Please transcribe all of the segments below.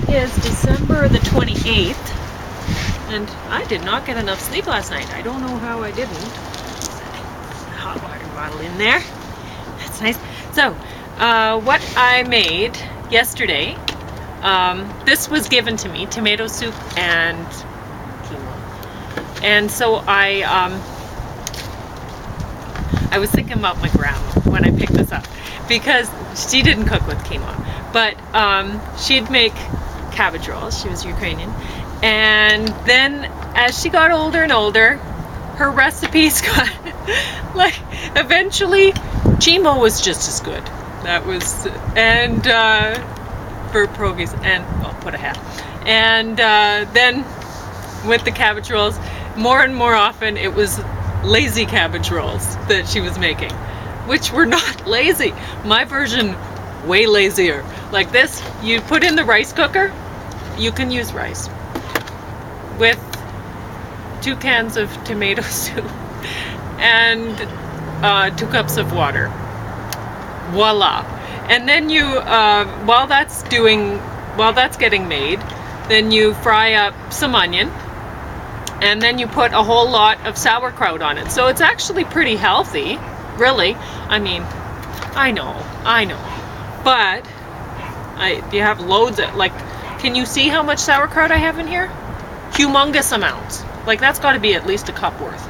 is December the 28th, and I did not get enough sleep last night. I don't know how I didn't. Hot water bottle in there. That's nice. So, what I made yesterday, this was given to me, tomato soup and quinoa. And so I was thinking about my grandma when I picked this up, because she didn't cook with quinoa, but she'd make cabbage rolls. She was Ukrainian. And then as she got older and older, her recipes got, like, eventually chimo was just as good. That was, and for pierogies, and I'll put a hat. And then with the cabbage rolls, more and more often it was lazy cabbage rolls that she was making, which were not lazy. My version, way lazier. Like this, you put in the rice cooker, you can use rice, with 2 cans of tomato soup and 2 cups of water. Voila. And then you, while that's getting made, then you fry up some onion, and then you put a whole lot of sauerkraut on it. So it's actually pretty healthy, really. I mean, I know, but you have loads of, like, can you see how much sauerkraut I have in here? Humongous amounts. Like, that's got to be at least a cup worth.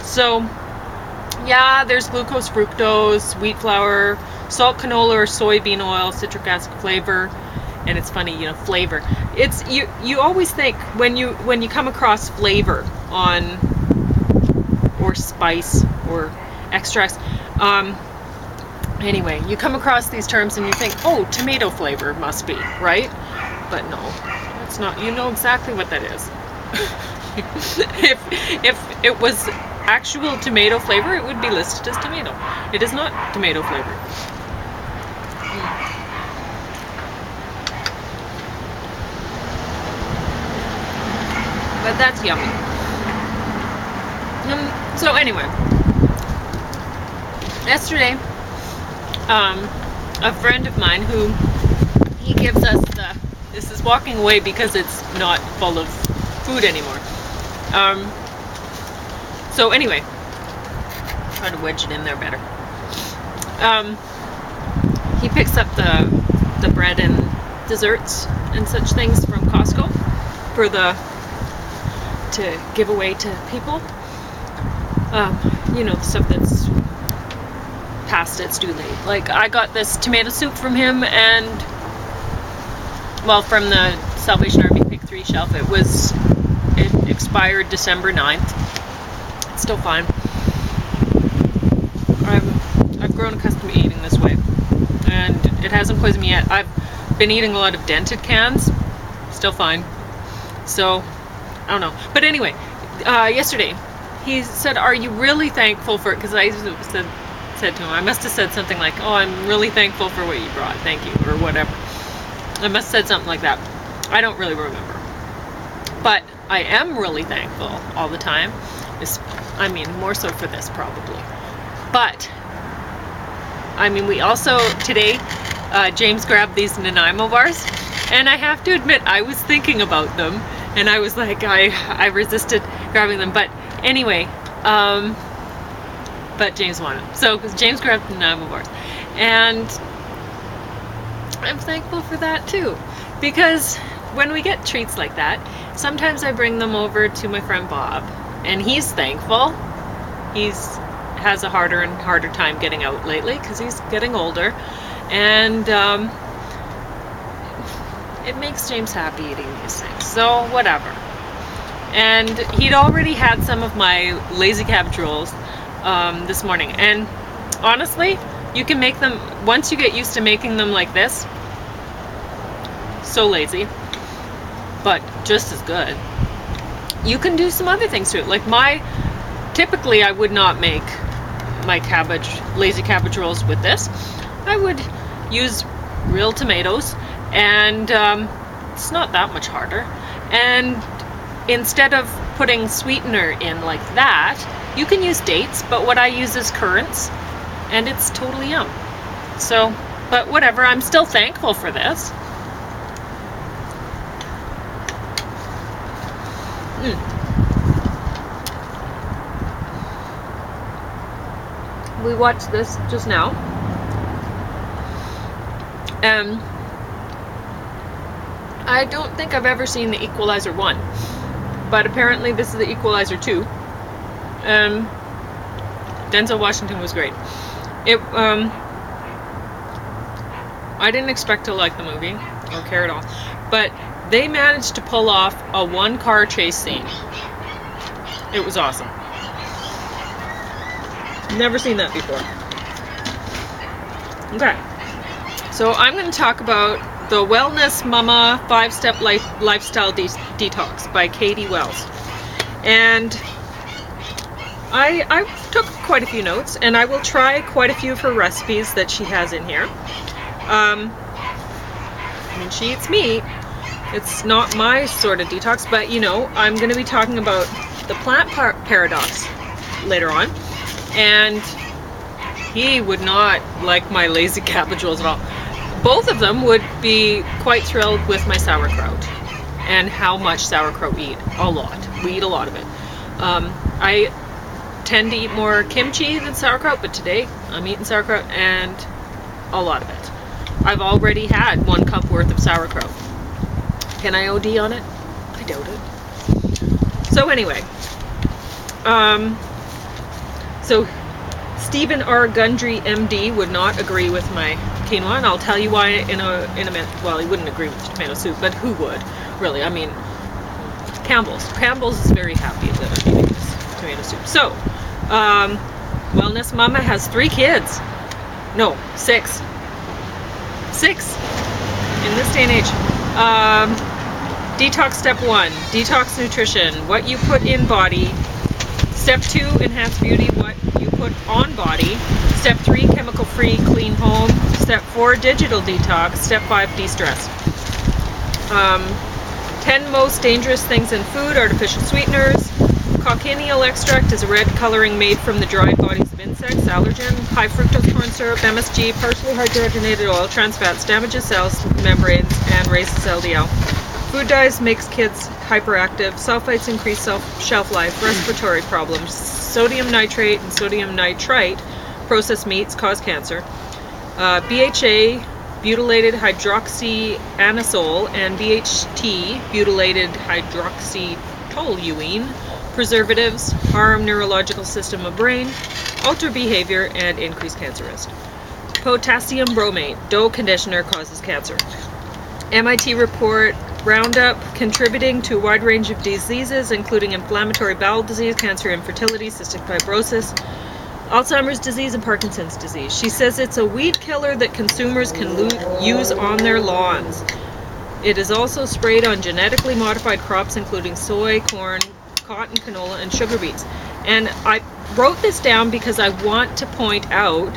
So, yeah, there's glucose, fructose, wheat flour, salt, canola or soybean oil, citric acid, flavor. And it's funny, flavor. It's you always think when you come across flavor on, or spice or extracts, anyway, you come across these terms and you think, oh, tomato flavor must be, right? But no, it's not. You know exactly what that is. If it was actual tomato flavor, it would be listed as tomato. It is not tomato flavor. But that's yummy. So anyway, yesterday, a friend of mine he gives us this is walking away because it's not full of food anymore. So anyway, try to wedge it in there better. He picks up the bread and desserts and such things from Costco to give away to people. The stuff that's past its due date. Like, I got this tomato soup from him, and from the Salvation Army Pick 3 shelf. It expired December 9th. It's still fine. I've grown accustomed to eating this way, and it hasn't poisoned me yet. I've been eating a lot of dented cans. Still fine. So, I don't know. But anyway, yesterday, he said, are you really thankful for it? Because I said to him, I must have said something like, oh, I'm really thankful for what you brought. Thank you, or whatever. I must have said something like that. I don't really remember. But I am really thankful all the time. More so for this, probably. But, we also, today, James grabbed these Nanaimo bars. And I have to admit, I was thinking about them. And I was like, I resisted grabbing them. But anyway, but James wanted them. So James grabbed the Nanaimo bars. And I'm thankful for that too. Because when we get treats like that, sometimes I bring them over to my friend Bob. And he's thankful. He has a harder and harder time getting out lately because he's getting older. And it makes James happy eating these things. So whatever. And he'd already had some of my lazy cabbage rolls this morning. And honestly, you can make them, once you get used to making them like this, so lazy, but just as good. You can do some other things to it. Like typically I would not make my lazy cabbage rolls with this. I would use real tomatoes, and it's not that much harder. And instead of putting sweetener in like that, you can use dates, but what I use is currants, and it's totally yum. So, but whatever, I'm still thankful for this. We watched this just now, and I don't think I've ever seen The Equalizer 1, but apparently this is The Equalizer 2. Denzel Washington was great. I didn't expect to like the movie or care at all, but they managed to pull off a one-car chase scene. It was awesome. Never seen that before. Okay, so I'm going to talk about The Wellness Mama 5-Step Lifestyle Detox by Katie Wells. And I took quite a few notes, and I will try quite a few of her recipes that she has in here. When she eats meat, it's not my sort of detox, but you know, I'm going to be talking about the plant paradox later on, and he would not like my lazy cabbage rolls at all. Both of them would be quite thrilled with my sauerkraut and how much sauerkraut we eat. A lot. We eat a lot of it. I tend to eat more kimchi than sauerkraut, but today I'm eating sauerkraut and a lot of it. I've already had 1 cup worth of sauerkraut. Can I OD on it? I doubt it. So anyway, so Stephen R. Gundry, MD, would not agree with my quinoa, and I'll tell you why in a minute. Well, he wouldn't agree with the tomato soup, but who would? Really, I mean, Campbell's is very happy that I'm eating this tomato soup. So, Wellness Mama has 3 kids. No, 6. 6 in this day and age. Detox step 1, detox nutrition, what you put in body. Step 2, enhance beauty, what you put on body. Step 3, chemical free, clean home. Step 4, digital detox. Step 5, de-stress. 10 most dangerous things in food, artificial sweeteners. Cochineal extract is a red coloring made from the dried bodies of insects. Allergen, high fructose corn syrup, MSG, partially hydrogenated oil, trans fats, damages cells, membranes, and raises LDL. Food dyes makes kids hyperactive. Sulfites increase shelf life. Respiratory problems. Sodium nitrate and sodium nitrite, processed meats, cause cancer. BHA, butylated hydroxyanisole, and BHT, butylated hydroxytoluene, preservatives, harm neurological system of brain, alter behavior, and increase cancer risk. Potassium bromate, dough conditioner, causes cancer. MIT report, Roundup contributing to a wide range of diseases, including inflammatory bowel disease, cancer, infertility, cystic fibrosis, Alzheimer's disease, and Parkinson's disease. She says it's a weed killer that consumers can use on their lawns. It is also sprayed on genetically modified crops, including soy, corn, cotton, canola, and sugar beets. And I wrote this down because I want to point out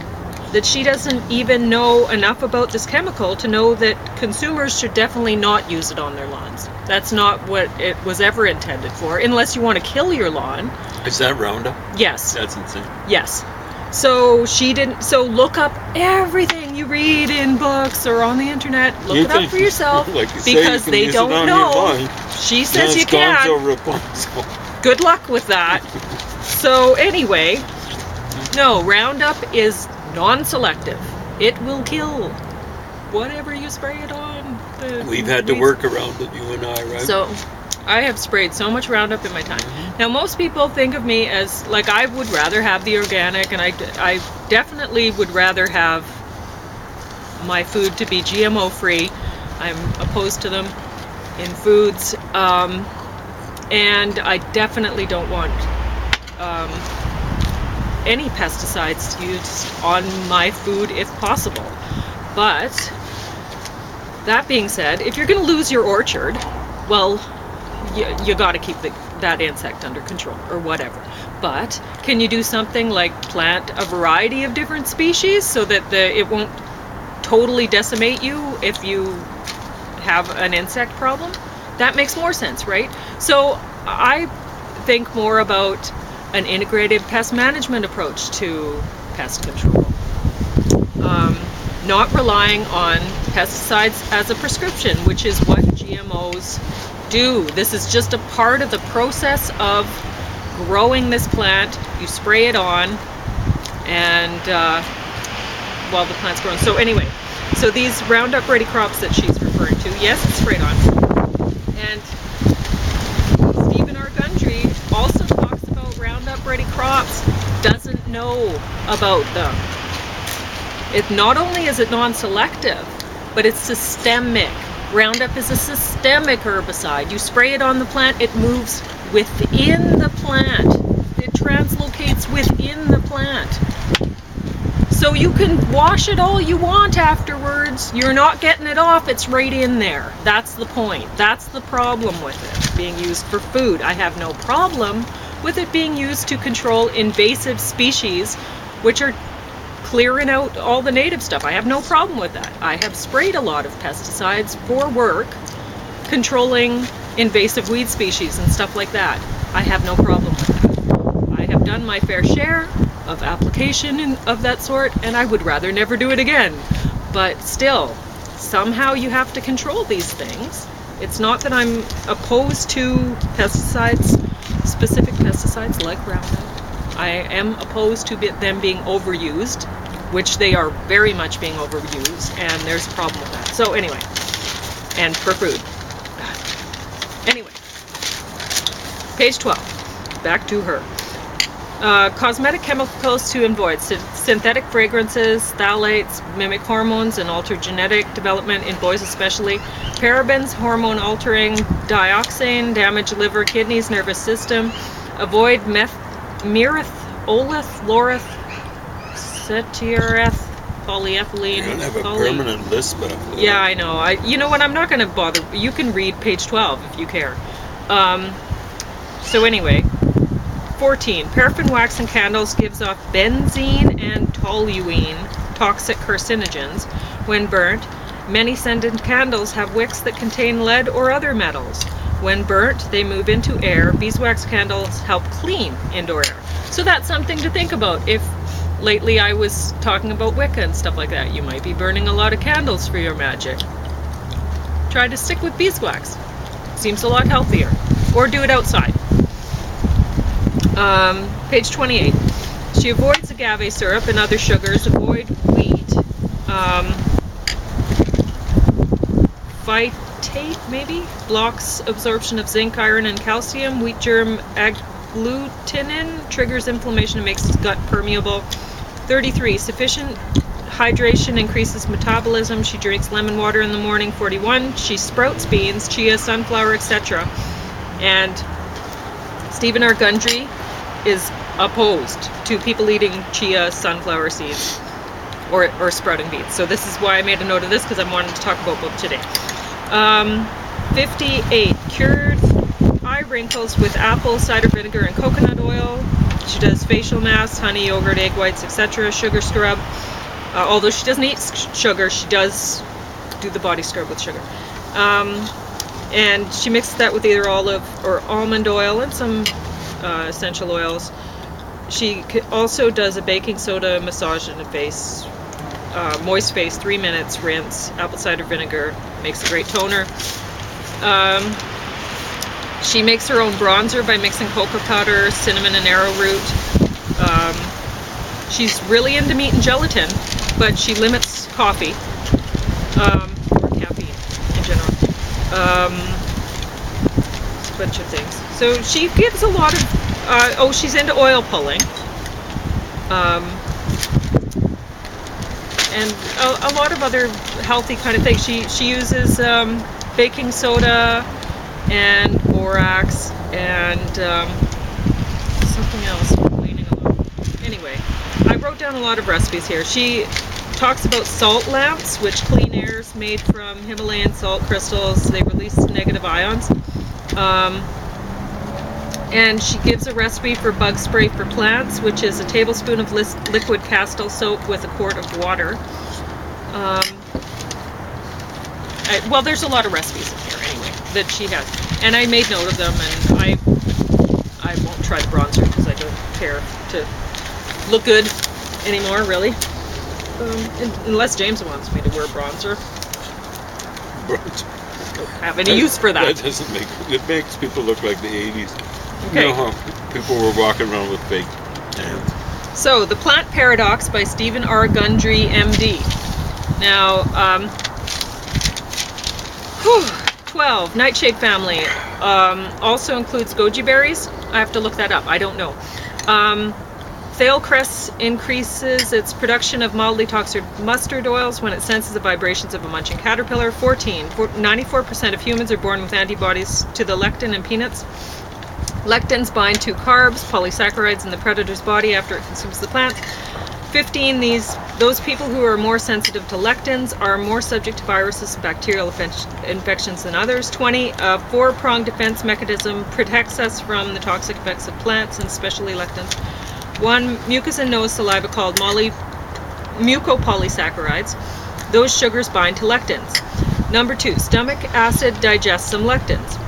that she doesn't even know enough about this chemical to know that consumers should definitely not use it on their lawns. That's not what it was ever intended for, unless you want to kill your lawn. Is that Roundup? Yes. That's insane. Yes. So she didn't. So look up everything you read in books or on the internet. Look it up for yourself, like you because say, they don't know. She says you can. Good luck with that. So anyway, no, Roundup is non-selective. It will kill whatever you spray it on. We've had to work around it, you and I, right? So I have sprayed so much Roundup in my time. Now most people think of me as, like, I would rather have the organic, and I definitely would rather have my food to be GMO free. I'm opposed to them in foods, and I definitely don't want any pesticides used on my food if possible. But that being said, if you're going to lose your orchard, well, you got to keep that insect under control or whatever. But can you do something like plant a variety of different species so that it won't totally decimate you if you have an insect problem? That makes more sense, right? So I think more about an integrated pest management approach to pest control. Not relying on pesticides as a prescription, which is what GMOs do. This is just a part of the process of growing this plant. You spray it on, and while the plant's growing. So anyway, so these Roundup Ready crops that she's referring to, yes, it's sprayed on. And Stephen R. Gundry also talks about Roundup Ready crops, doesn't know about them. It not only is it non-selective, but it's systemic. Roundup is a systemic herbicide. You spray it on the plant, it moves within the plant. It translocates within the plant. So you can wash it all you want afterwards. You're not getting it off, it's right in there. That's the point. That's the problem with it being used for food. I have no problem with it being used to control invasive species, which are clearing out all the native stuff. I have no problem with that. I have sprayed a lot of pesticides for work, controlling invasive weed species and stuff like that. I have no problem with that. I have done my fair share of application of that sort, and I would rather never do it again. But still, somehow you have to control these things. It's not that I'm opposed to pesticides, specific pesticides like Roundup. I am opposed to them being overused, which they are very much being overused, and there's a problem with that. So anyway, and for food. Anyway, page 12, back to her. Cosmetic chemicals to avoid. Synthetic fragrances, phthalates, mimic hormones, and alter genetic development in boys especially. Parabens, hormone altering, dioxane, damage liver, kidneys, nervous system. Avoid myrrh, olith, laureth, cetireth, polyethylene. You don't have a permanent list, but yeah, I know. You know what? I'm not going to bother. You can read page 12 if you care. So anyway, 14. Paraffin wax and candles gives off benzene and toluene, toxic carcinogens, when burnt. Many scented candles have wicks that contain lead or other metals. When burnt, they move into air. Beeswax candles help clean indoor air. So that's something to think about. If lately I was talking about Wicca and stuff like that, you might be burning a lot of candles for your magic. Try to stick with beeswax. Seems a lot healthier. Or do it outside. Page 28. She avoids agave syrup and other sugars. Avoid wheat. Phytate, maybe? Blocks absorption of zinc, iron, and calcium. Wheat germ agglutinin triggers inflammation and makes gut permeable. 33. Sufficient hydration increases metabolism. She drinks lemon water in the morning. 41. She sprouts beans, chia, sunflower, etc. And Stephen R. Gundry is opposed to people eating chia, sunflower seeds, or sprouting beans. So this is why I made a note of this, because I wanted to talk about both today. 58. Cured eye wrinkles with apple cider vinegar and coconut oil. She does facial masks, honey, yogurt, egg whites, etc. Sugar scrub. Although she doesn't eat sugar, she does do the body scrub with sugar. And she mixes that with either olive or almond oil and some essential oils. She also does a baking soda massage in the face, moist face, 3 minutes, rinse, apple cider vinegar, makes a great toner. She makes her own bronzer by mixing cocoa powder, cinnamon, and arrowroot. She's really into meat and gelatin, but she limits coffee, or caffeine in general. It's a bunch of things. So she gives a lot of, she's into oil pulling. And a lot of other healthy kind of things. She uses baking soda and borax and something else. Cleaning a lot. Anyway, I wrote down a lot of recipes here. She talks about salt lamps, which clean air is made from Himalayan salt crystals. They release negative ions. And she gives a recipe for bug spray for plants, which is a tablespoon of liquid Castile soap with a quart of water. Well, there's a lot of recipes in here anyway that she has, and I made note of them. And I won't try the bronzer because I don't care to look good anymore, really. Unless James wants me to wear bronzer. don't have any use for that. That doesn't make it makes people look like the 80s. Okay. You know how people were walking around with fake tans. So, The Plant Paradox by Stephen R. Gundry, MD. Now, 12, nightshade family. Also includes goji berries. I have to look that up. I don't know. Thale cress increases its production of mildly toxic mustard oils when it senses the vibrations of a munching caterpillar. 14, 94% of humans are born with antibodies to the lectin in peanuts. Lectins bind to carbs, polysaccharides in the predator's body after it consumes the plant. 15, those people who are more sensitive to lectins are more subject to viruses and bacterial infections than others. 20, a four-pronged defense mechanism protects us from the toxic effects of plants and especially lectins. 1, mucus and nose saliva called mucopolysaccharides. Those sugars bind to lectins. Number 2, stomach acid digests some lectins.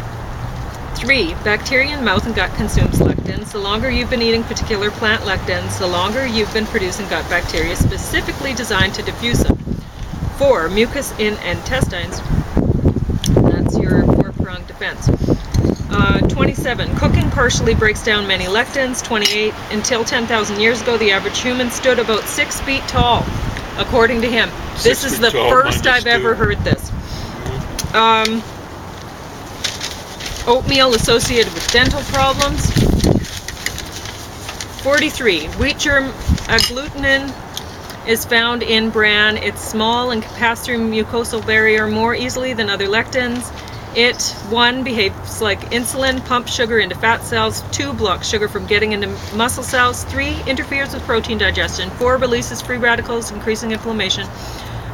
3, bacteria in mouth and gut consumes lectins. The longer you've been eating particular plant lectins, the longer you've been producing gut bacteria specifically designed to diffuse them. 4, mucus in intestines. That's your four-pronged defense. 27, cooking partially breaks down many lectins. 28, until 10,000 years ago, the average human stood about 6 feet tall, according to him. This is the first I've ever heard this. Oatmeal associated with dental problems. 43, wheat germ agglutinin is found in bran. It's small and can pass through mucosal barrier more easily than other lectins. It, 1, behaves like insulin, pumps sugar into fat cells. 2, blocks sugar from getting into muscle cells. 3, interferes with protein digestion. 4, releases free radicals, increasing inflammation.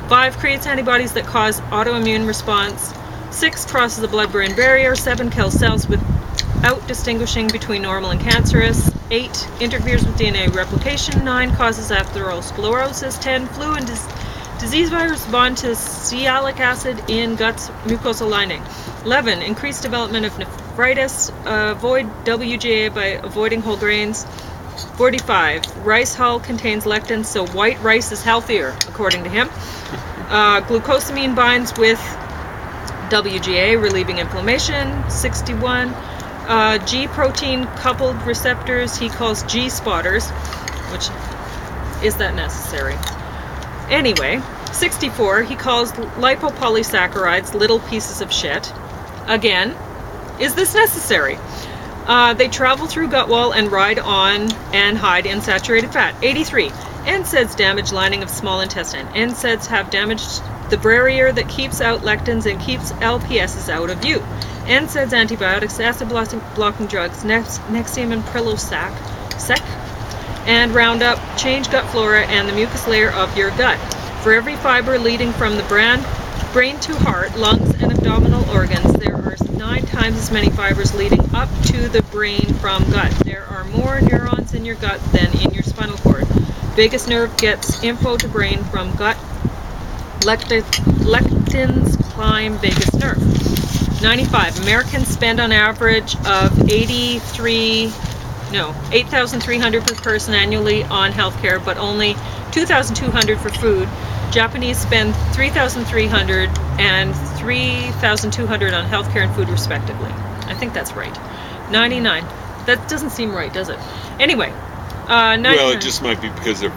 5, creates antibodies that cause autoimmune response. 6, crosses the blood-brain barrier. 7, kills cells without distinguishing between normal and cancerous. 8, interferes with DNA replication. 9, causes atherosclerosis. 10, flu and disease virus bond to sialic acid in gut's mucosal lining. 11, increased development of nephritis. Avoid WGA by avoiding whole grains. 45, rice hull contains lectins, so white rice is healthier, according to him. Glucosamine binds with WGA, relieving inflammation. 61, G protein coupled receptors he calls G spotters, which is that necessary? Anyway, 64, he calls lipopolysaccharides little pieces of shit. Again, is this necessary? They travel through gut wall and ride on and hide in saturated fat. 83, NSAIDs damage lining of small intestine. NSAIDs have damaged the barrier that keeps out lectins and keeps LPSs out of you. NSAIDs, antibiotics, acid blocking drugs, Nexium and Prilosec, and Roundup change gut flora and the mucus layer of your gut. For every fiber leading from the brain to heart, lungs, and abdominal organs, there are 9 times as many fibers leading up to the brain from gut. There are more neurons in your gut than in your spinal cord. Vagus nerve gets info to brain from gut. Lectins climb vagus nerve. 95. Americans spend on average of $8,300 per person annually on healthcare, but only $2,200 for food. Japanese spend $3,300 and $3,200 on healthcare and food, respectively. I think that's right. 99. That doesn't seem right, does it? Anyway, 99. Well, it just might be because they're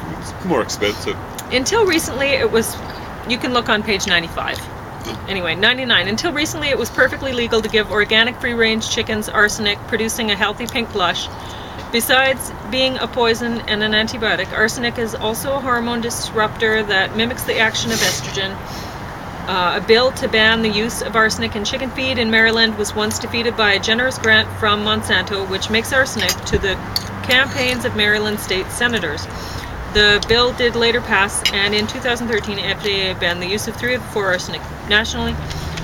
more expensive. Until recently, it was. You can look on page 95. Anyway, 99. Until recently, it was perfectly legal to give organic free-range chickens arsenic, producing a healthy pink blush. Besides being a poison and an antibiotic, arsenic is also a hormone disruptor that mimics the action of estrogen. A bill to ban the use of arsenic in chicken feed in Maryland was once defeated by a generous grant from Monsanto, which makes arsenic to the campaigns of Maryland state senators. The bill did later pass, and in 2013, FDA banned the use of 3 of 4 arsenic nationally.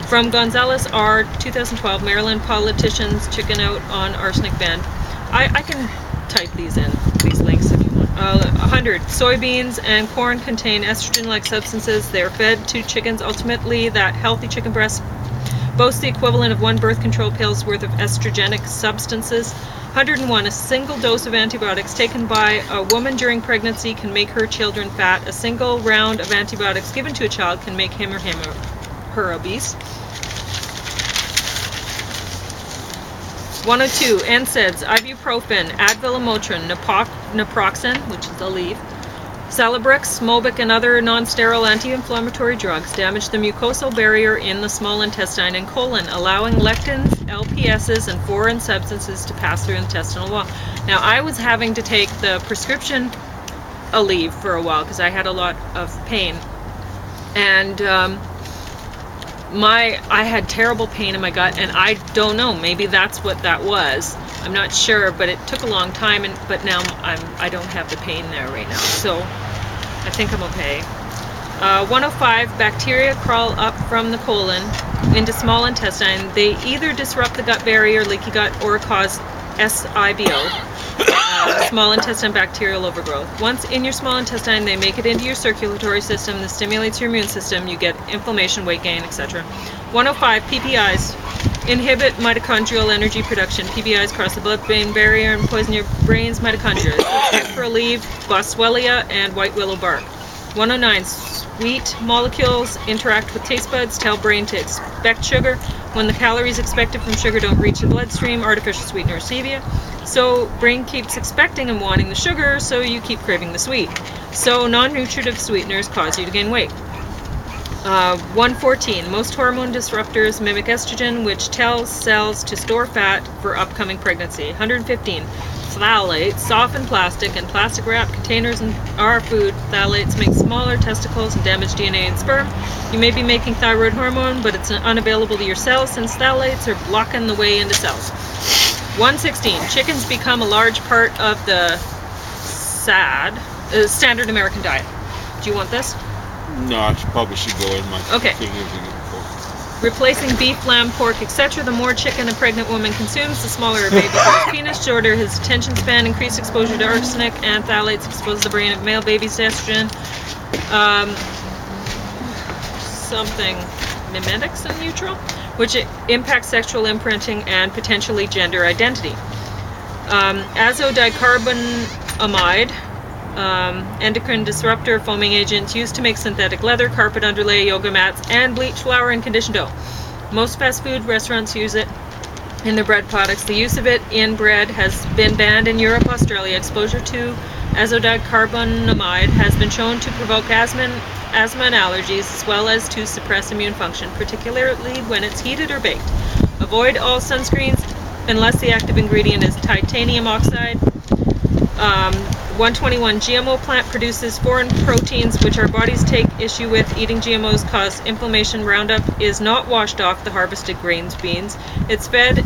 From Gonzales R. 2012, Maryland politicians chicken out on arsenic ban. I can type these links if you want. 100. Soybeans and corn contain estrogen-like substances. They are fed to chickens. Ultimately, that healthy chicken breast boasts the equivalent of 1 birth control pill's worth of estrogenic substances. 101. A single dose of antibiotics taken by a woman during pregnancy can make her children fat. A single round of antibiotics given to a child can make him or her obese. 102, NSAIDs, ibuprofen, Advil, Motrin, naproxen, which is Aleve, Celebrex, Mobic, and other non-sterile anti-inflammatory drugs damage the mucosal barrier in the small intestine and colon, allowing lectins, LPSs, and foreign substances to pass through the intestinal wall. Now, I was having to take the prescription Aleve for a while because I had a lot of pain, and I had terrible pain in my gut, and I don't know, maybe that's what that was. I'm not sure, but it took a long time, but now I don't have the pain there right now, so I think I'm okay. 105, bacteria crawl up from the colon into small intestine. They either disrupt the gut barrier, leaky gut, or cause SIBO, small intestine bacterial overgrowth. Once in your small intestine, they make it into your circulatory system. This stimulates your immune system. You get inflammation, weight gain, etc. 105, PPIs inhibit mitochondrial energy production. PPIs cross the blood-brain barrier and poison your brain's mitochondria. Except for Aleve, boswellia, and white willow bark. 109, sweet molecules interact with taste buds, tell brain to expect sugar. When the calories expected from sugar don't reach the bloodstream, artificial sweetener stevia. So brain keeps expecting and wanting the sugar, so you keep craving the sweet. So non-nutritive sweeteners cause you to gain weight. 114, most hormone disruptors mimic estrogen, which tells cells to store fat for upcoming pregnancy. 115, phthalates soften plastic and plastic wrap containers in our food. Phthalates make smaller testicles and damage DNA and sperm. You may be making thyroid hormone, but it's unavailable to your cells since phthalates are blocking the way into cells. 116, chickens become a large part of the standard American diet. Do you want this? No, I probably should go in my Okay. significant pork. Replacing beef, lamb, pork, etc. The more chicken a pregnant woman consumes, the smaller her baby boy's penis, shorter his attention span, increased exposure to arsenic and phthalates expose the brain of male babies to estrogen. Something mimetics in neutral, which impacts sexual imprinting and potentially gender identity. Azodicarbonamide, endocrine disruptor, foaming agent used to make synthetic leather, carpet underlay, yoga mats, and bleach flour and conditioned dough. Most fast food restaurants use it in their bread products. The use of it in bread has been banned in Europe, Australia. Exposure to azodicarbonamide has been shown to provoke asthma and allergies, as well as to suppress immune function, particularly when it's heated or baked. Avoid all sunscreens unless the active ingredient is titanium oxide. 121, GMO plant produces foreign proteins which our bodies take issue with. Eating GMOs cause inflammation. Roundup is not washed off the harvested grains, beans. It's fed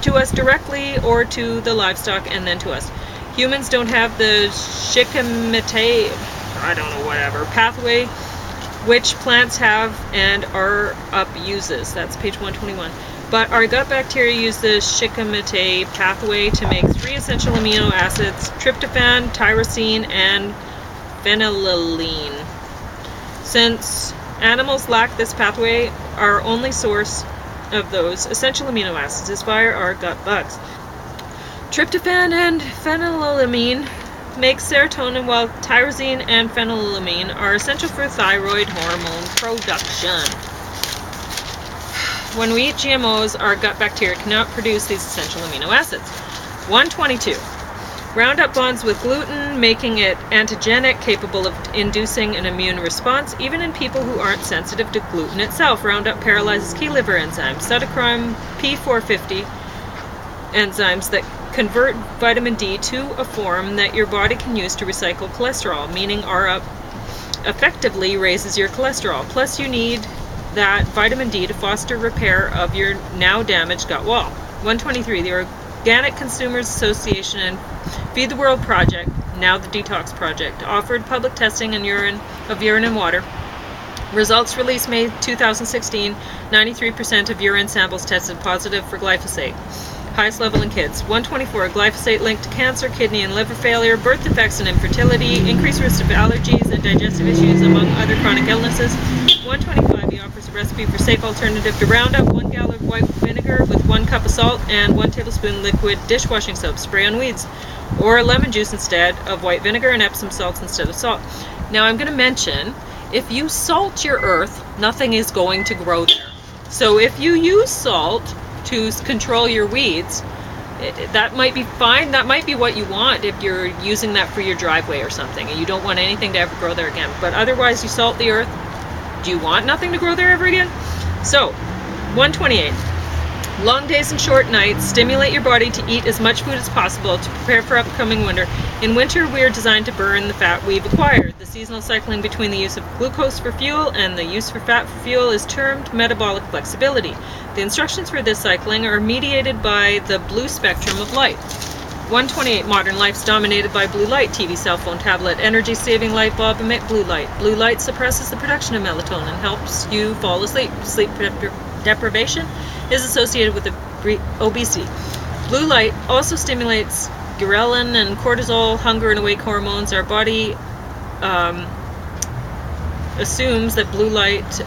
to us directly or to the livestock and then to us. Humans don't have the shikimate, pathway which plants have and are up uses. That's page 121. But our gut bacteria use the shikimate pathway to make 3 essential amino acids: tryptophan, tyrosine, and phenylalanine. Since animals lack this pathway, our only source of those essential amino acids is via our gut bugs. Tryptophan and phenylalanine make serotonin, while tyrosine and phenylalanine are essential for thyroid hormone production. When we eat GMOs, our gut bacteria cannot produce these essential amino acids. 122. Roundup bonds with gluten, making it antigenic, capable of inducing an immune response, even in people who aren't sensitive to gluten itself. Roundup paralyzes key liver enzymes, cytochrome P450 enzymes that convert vitamin D to a form that your body can use to recycle cholesterol, meaning RUP effectively raises your cholesterol. Plus, you need that vitamin D to foster repair of your now damaged gut wall. 123. The Organic Consumers Association and Feed the World Project, now the Detox Project, offered public testing of urine and water. Results released May 2016. 93% of urine samples tested positive for glyphosate. Highest level in kids. 124. Glyphosate linked to cancer, kidney and liver failure, birth defects and infertility, increased risk of allergies and digestive issues, among other chronic illnesses. 125. He offers a recipe for safe alternative to Roundup: 1 gallon of white vinegar with 1 cup of salt and 1 tablespoon liquid dishwashing soap. Spray on weeds. Or lemon juice instead of white vinegar, and Epsom salts instead of salt. Now I'm going to mention, if you salt your earth, nothing is going to grow there. So if you use salt to control your weeds, That might be fine. That might be what you want if you're using that for your driveway or something and you don't want anything to ever grow there again. But otherwise, you salt the earth. Do you want nothing to grow there ever again? So, 128. Long days and short nights stimulate your body to eat as much food as possible to prepare for upcoming winter. In winter, we are designed to burn the fat we've acquired. The seasonal cycling between the use of glucose for fuel and the use for fat for fuel is termed metabolic flexibility. The instructions for this cycling are mediated by the blue spectrum of light. 128. Modern life's dominated by blue light. TV, cell phone, tablet, energy-saving light bulb emit blue light. Blue light suppresses the production of melatonin and helps you fall asleep. Sleep deprivation is associated with obesity. Blue light also stimulates ghrelin and cortisol, hunger and awake hormones. Our body assumes that blue light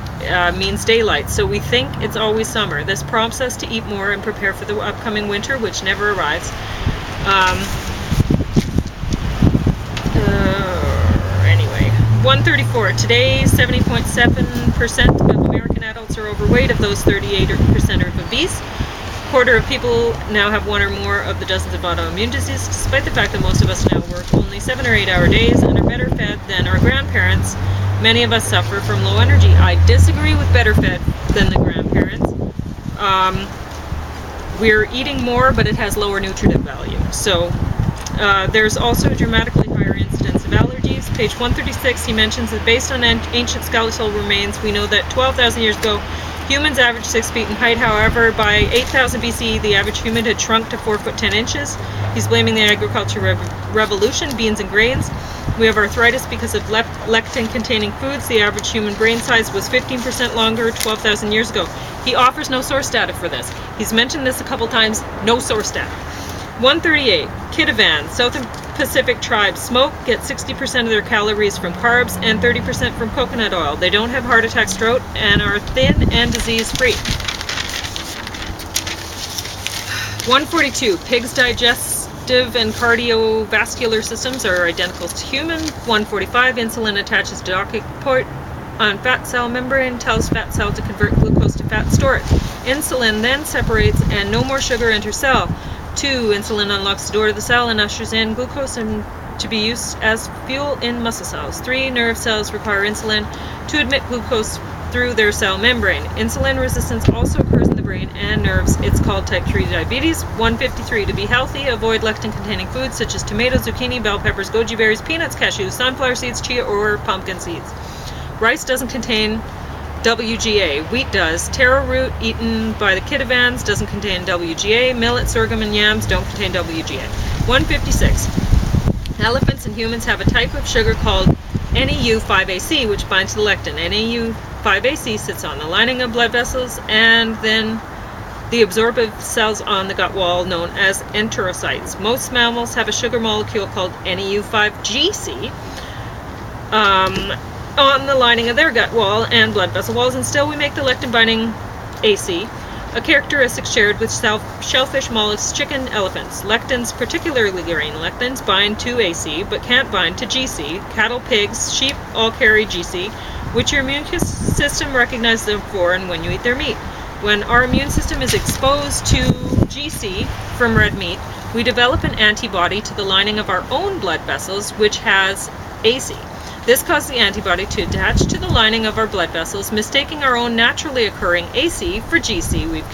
means daylight, so we think it's always summer. This prompts us to eat more and prepare for the upcoming winter, which never arrives. Anyway, 134. Today, 70.7% of American adults are overweight. Of those, 38% are obese. A quarter of people now have one or more of the dozens of autoimmune diseases, despite the fact that most of us now work only 7 or 8 hour days and are better fed than our grandparents. Many of us suffer from low energy. I disagree with better fed than the grandparents. We're eating more, but it has lower nutritive value. So there's also dramatically higher incidence of allergies. Page 136, he mentions that based on ancient skeletal remains, we know that 12,000 years ago, humans averaged 6 feet in height. However, by 8000 BCE, the average human had shrunk to 4 foot 10 inches. He's blaming the agricultural revolution, beans and grains. We have arthritis because of lectin-containing foods. The average human brain size was 15% longer 12,000 years ago. He offers no source data for this. He's mentioned this a couple times, no source data. 138. Kitavan, South Pacific tribes smoke, get 60% of their calories from carbs and 30% from coconut oil. They don't have heart attack, stroke, and are thin and disease-free. 142. Pigs' digestive and cardiovascular systems are identical to human. 145. Insulin attaches to docking port on fat cell membrane, tells fat cell to convert glucose to fat, store it. Insulin then separates and no more sugar enters cell. 2. Insulin unlocks the door to the cell and ushers in glucose and to be used as fuel in muscle cells. 3. Nerve cells require insulin to admit glucose through their cell membrane. Insulin resistance also occurs in the brain and nerves. It's called type 3 diabetes. 153. To be healthy, avoid lectin-containing foods such as tomatoes, zucchini, bell peppers, goji berries, peanuts, cashews, sunflower seeds, chia, or pumpkin seeds. Rice doesn't contain WGA. Wheat does. Taro root eaten by the Kitavans doesn't contain WGA. Millet, sorghum, and yams don't contain WGA. 156. Elephants and humans have a type of sugar called NEU5AC, which binds to lectin. NEU5AC sits on the lining of blood vessels and then the absorptive cells on the gut wall known as enterocytes. Most mammals have a sugar molecule called NEU5GC on the lining of their gut wall and blood vessel walls, and still we make the lectin-binding AC, a characteristic shared with shellfish, mollusks, chicken, elephants. Lectins, particularly green lectins, bind to AC but can't bind to GC. Cattle, pigs, sheep all carry GC, which your immune system recognizes them for and when you eat their meat. When our immune system is exposed to GC from red meat, we develop an antibody to the lining of our own blood vessels, which has AC. This causes the antibody to attach to the lining of our blood vessels, mistaking our own naturally occurring AC for GC. We've